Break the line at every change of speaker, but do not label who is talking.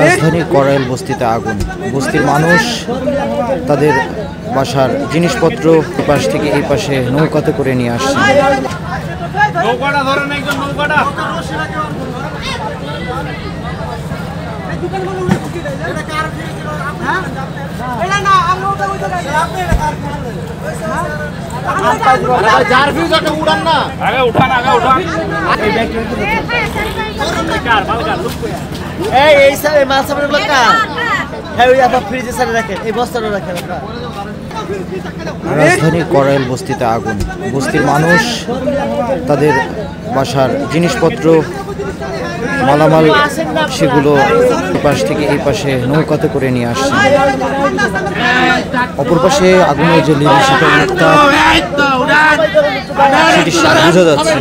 রাজধানীর করাইল বস্তিতে আগুন। বস্তির মানুষ তাদের বাসার জিনিসপত্র পাশ থেকে এই পাশে নৌকাতে করে নিয়ে আসছে। রাজধানীর করাইল বস্তিতে আগুন। বস্তির মানুষ তাদের বাসার জিনিসপত্র মালামাল সেগুলো পাশ থেকে এই পাশে নৌকাতে করে নিয়ে আসছে। অপর পাশে আগুনের যে লীলা সেটা অনেকটা সেটি বোঝা যাচ্ছে।